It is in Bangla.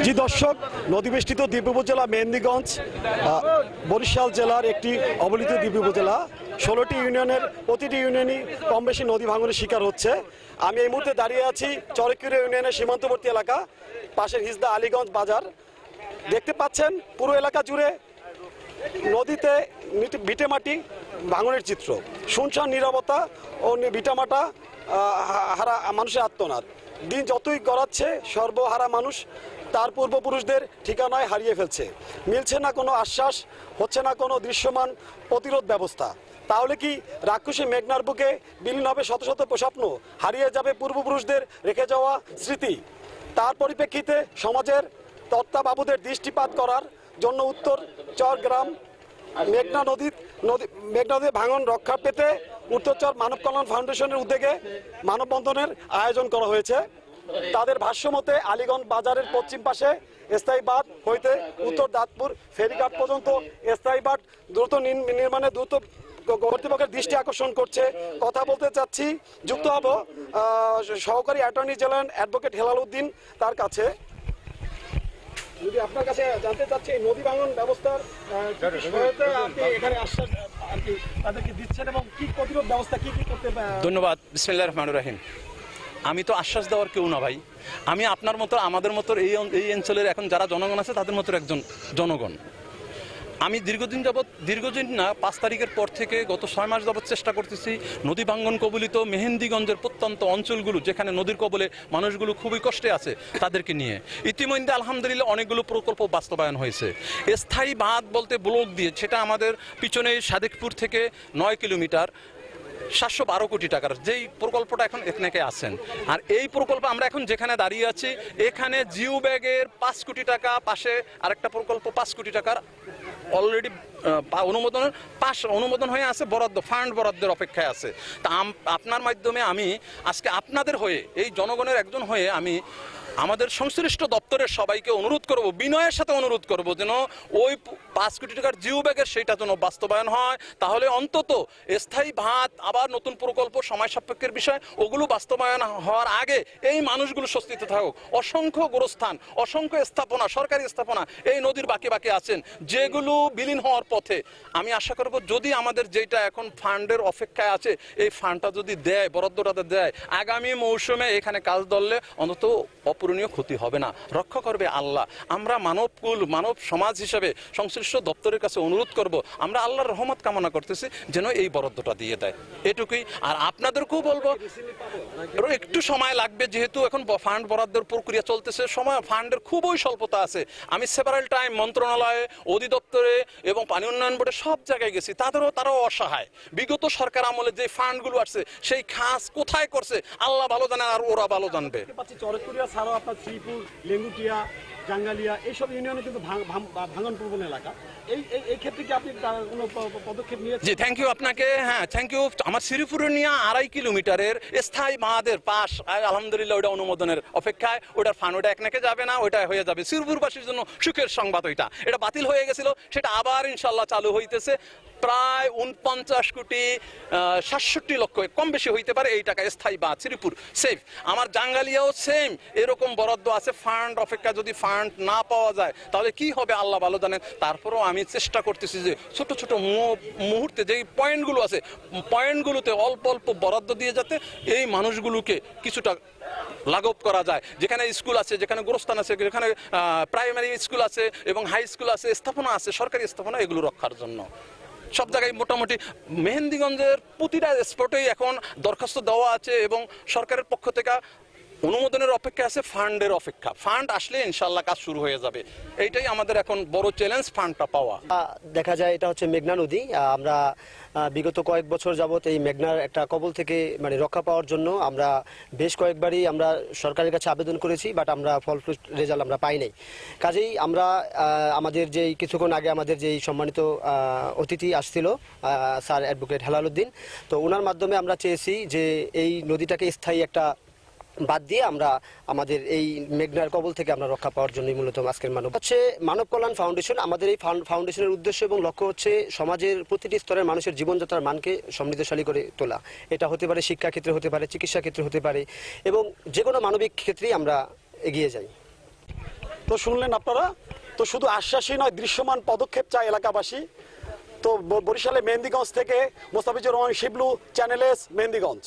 জি দর্শক, নদীবেষ্টিত দ্বীপ উপজেলা মেহেন্দিগঞ্জ বরিশাল জেলার একটি অবহেলিত দ্বীপ উপজেলা। 16টি ইউনিয়নের প্রতিটি ইউনিয়নই কম বেশি নদী ভাঙনের শিকার হচ্ছে। আমি এই মুহূর্তে দাঁড়িয়ে আছি চরকিউড়িয়া ইউনিয়নের সীমান্তবর্তী এলাকা, পাশের হিজদা আলীগঞ্জ বাজার। দেখতে পাচ্ছেন পুরো এলাকা জুড়ে নদীতে ভিটেমাটি ভাঙনের চিত্র, শুনশান নীরবতা ও ভিটামাটা হারা মানুষের আত্মনাদ। দিন যতই গড়াচ্ছে সর্বহারা মানুষ তার পূর্বপুরুষদের ঠিকানায় হারিয়ে ফেলছে। মিলছে না কোনো আশ্বাস, হচ্ছে না কোনো দৃশ্যমান প্রতিরোধ ব্যবস্থা। তাহলে কি রাক্ষসী মেঘনার বুকে বিলীন হবে শত শত স্বপ্ন, হারিয়ে যাবে পূর্বপুরুষদের রেখে যাওয়া স্মৃতি? তার পরিপ্রেক্ষিতে সমাজের তত্ত্বাবধায়কদের দৃষ্টিপাত করার জন্য উত্তর চরগ্রাম মেঘনা নদীর ভাঙন রক্ষা পেতে উত্তরচর মানব কল্যাণ ফাউন্ডেশনের উদ্যোগে মানববন্ধনের আয়োজন করা হয়েছে। তাদের ভাষ্যমতে আলীগঞ্জ বাজারের পশ্চিম পাশে স্থায়ী বাঁধ হইতে উত্তর দাঁতপুর ফেরিঘাট পর্যন্ত স্থায়ী বাঁধ দ্রুত নির্মাণে দ্রুত কর্তৃপক্ষের দৃষ্টি আকর্ষণ করছে। কথা বলতে চাচ্ছি, যুক্ত হব সহকারী attorney general advocate Helal Uddin তার কাছে। যদি আপনার কাছে জানতে চাচ্ছি নদী ভাঙন ব্যবস্থার আপনি এখানে আশ্বাস আর কি তাদেরকে দিচ্ছেন এবং কি প্রতিরোধ ব্যবস্থা কি কি করতে? ধন্যবাদ। বিসমিল্লাহির রহমানির রহিম। আমি তো আশ্বাস দেওয়ার কেউ না ভাই, আমি আপনার মতো আমাদের মতো এই অঞ্চলের এখন যারা জনগণ আছে তাদের মতো একজন জনগণ। আমি দীর্ঘদিন না 5 তারিখের পর থেকে গত 6 মাস যাবৎ চেষ্টা করতেছি নদী ভাঙ্গন কবলিত মেহেন্দিগঞ্জের প্রত্যন্ত অঞ্চলগুলো, যেখানে নদীর কবলে মানুষগুলো খুবই কষ্টে আছে, তাদেরকে নিয়ে ইতিমধ্যে আলহামদুলিল্লাহ অনেকগুলো প্রকল্প বাস্তবায়ন হয়েছে। স্থায়ী বাঁধ বলতে ব্লক দিয়ে, সেটা আমাদের পিছনে সাদেকপুর থেকে 9 কিলোমিটার 712 কোটি টাকার যেই প্রকল্পটা এখন এখানে আছেন। আর এই প্রকল্প আমরা এখন যেখানে দাঁড়িয়ে আছি এখানে জিও ব্যাগের 5 কোটি টাকা, পাশে আরেকটা প্রকল্প 5 কোটি টাকার অলরেডি অনুমোদন হয়ে আছে, ফান্ড বরাদ্দের অপেক্ষায় আছে। তা আপনার মাধ্যমে আমি আজকে আপনাদের হয়ে, এই জনগণের একজন হয়ে আমি আমাদের সংশ্লিষ্ট দপ্তরের সবাইকে অনুরোধ করব, বিনয়ের সাথে অনুরোধ করব যেন ওই 5 কোটি টাকার জিও ব্যাগের সেইটা যেন বাস্তবায়ন হয়। তাহলে অন্তত স্থায়ী ভাত, আবার নতুন প্রকল্প, সময় সাপেক্ষের বিষয়, ওগুলো বাস্তবায়ন হওয়ার আগে এই মানুষগুলো স্বস্তিতে থাকুক। অসংখ্য গোরস্থান, অসংখ্য স্থাপনা, সরকারি স্থাপনা এই নদীর বাকি আছেন, যেগুলো বিলীন হওয়ার পথে। আমি আশা করব যদি আমাদের যেটা এখন ফান্ডের অপেক্ষায় আছে, এই ফান্ডটা যদি দেয়, বরাদ্দটা দেয়, আগামী মৌসুমে এখানে কাজ ধরলে অন্তত অপূরণীয় ক্ষতি হবে না, রক্ষা করবে আল্লাহ। আমরা মানব সমাজ হিসেবে সংশ্লিষ্ট দপ্তরের কাছে অনুরোধ করব, আমরা আল্লাহর রহমত কামনা করতেছি যেন এই বরাদ্দটা দিয়ে দেয়, এটুকুই। আর আপনাদেরকেও বলবো একটু সময় লাগবে, যেহেতু এখন ফান্ড বরাদ্দের প্রক্রিয়া চলতেছে, ফান্ডের খুবই স্বল্পতা আছে। আমি সেভারাল টাইম মন্ত্রণালয়ে, অধিদপ্তরে এবং পানি উন্নয়ন বোর্ডে সব জায়গায় গেছি, তারাও অসহায়। বিগত সরকার আমলে যে ফান্ডগুলো আসছে সেই খাস কোথায় করছে আল্লাহ ভালো জানে, আর ওরা ভালো জানবে। ছাড়াও আপনার শ্রীপুর, লেঙ্গুটিয়া, জাঙ্গালিয়া এইসব ইউনিয়নে কিন্তু ভাঙন প্রবণ এলাকা। এই ক্ষেত্রে কি আপনি কোনো পদক্ষেপ নিয়েছেন? জি, থ্যাংক ইউ আপনাকে। হ্যাঁ, থ্যাংক ইউ। আমার শ্রীপুরে নিয়ে 2.5 কিলোমিটারের স্থায়ী বাঁধের পাশ আলহামদুলিল্লাহ ওইটা অনুমোদনের অপেক্ষায়। ওইটার ফান্ড ওইটা একনাকে যাবে না, ওইটা হয়ে যাবে। শ্রীপুরবাসীর জন্য সুখের সংবাদ, এটা বাতিল হয়ে গেছিল, সেটা আবার ইনশাল্লাহ চালু হইতেছে। প্রায় 49 কোটি 67 লক্ষ, কম বেশি হইতে পারে এই টাকা স্থায়ী বাঁধ শ্রীপুর সেফ। আমার জাঙ্গালিয়াও সেম এরকম বরাদ্দ আছে, ফান্ড অপেক্ষা। যদি ফান্ড না পাওয়া যায় তাহলে কি হবে আল্লাহ ভালো জানেন। তারপরেও আমি চেষ্টা করতেছি যে ছোট ছোট মুহূর্তে যেই পয়েন্টগুলো আছে, পয়েন্টগুলোতে অল্প অল্প বরাদ্দ দিয়ে যাতে এই মানুষগুলোকে কিছুটা লাঘব করা যায়। যেখানে স্কুল আছে, যেখানে গোরস্থান আছে, যেখানে প্রাইমারি স্কুল আছে এবং হাই স্কুল আছে, স্থাপনা আছে, সরকারি স্থাপনা, এগুলো রক্ষার জন্য সব জায়গায় মোটামুটি মেহেন্দিগঞ্জের প্রতিটা স্পটেই এখন দরখাস্ত দেওয়া আছে এবং সরকারের পক্ষ থেকে অনুমোদনের অপেক্ষা আছে, ফান্ডের অপেক্ষা। ফান্ড আসলে ইনশাল্লাহ কাজ শুরু হয়ে যাবে। এইটাই আমাদের এখন বড় চ্যালেঞ্জ, ফান্ডটা পাওয়া। দেখা যায় এটা হচ্ছে মেঘনা নদী। আমরা বিগত কয়েক বছর যাবত এই মেঘনার একটা কবল থেকে রক্ষা পাওয়ার জন্য আমরা বেশ কয়েকবারই আমরা সরকারের কাছে আবেদন করেছি, বাট আমরা ফলপ্রসূ রেজাল্ট আমরা পাই নাই। কাজেই আমরা আমাদের যেই কিছুক্ষণ আগে আমাদের যেই সম্মানিত অতিথি আসছিল স্যার অ্যাডভোকেট হেলাল উদ্দিন, তো ওনার মাধ্যমে আমরা চেয়েছি যে এই নদীটাকে স্থায়ী একটা বাদ দিয়ে আমরা আমাদের এই মেঘনার কবল থেকে আমরা রক্ষা পাওয়ার জন্য মূলত আজকের মানব কল্যাণ ফাউন্ডেশন। আমাদের এই ফাউন্ডেশনের উদ্দেশ্য এবং লক্ষ্য হচ্ছে সমাজের প্রতিটি স্তরের মানুষের জীবনযাত্রার মানকে সমৃদ্ধশালী করে তোলা। এটা হতে পারে শিক্ষা ক্ষেত্রে, হতে পারে চিকিৎসা ক্ষেত্রে, হতে পারে এবং যে কোনো মানবিক ক্ষেত্রেই আমরা এগিয়ে যাই। তো শুনলেন আপনারা, তো শুধু আশ্বাসই নয়, দৃশ্যমান পদক্ষেপ চায় এলাকাবাসী। তো বরিশালে মেহেন্দিগঞ্জ থেকে মোস্তাফিজুর রহমান শিবলু, চ্যানেল এস, মেহেন্দিগঞ্জ।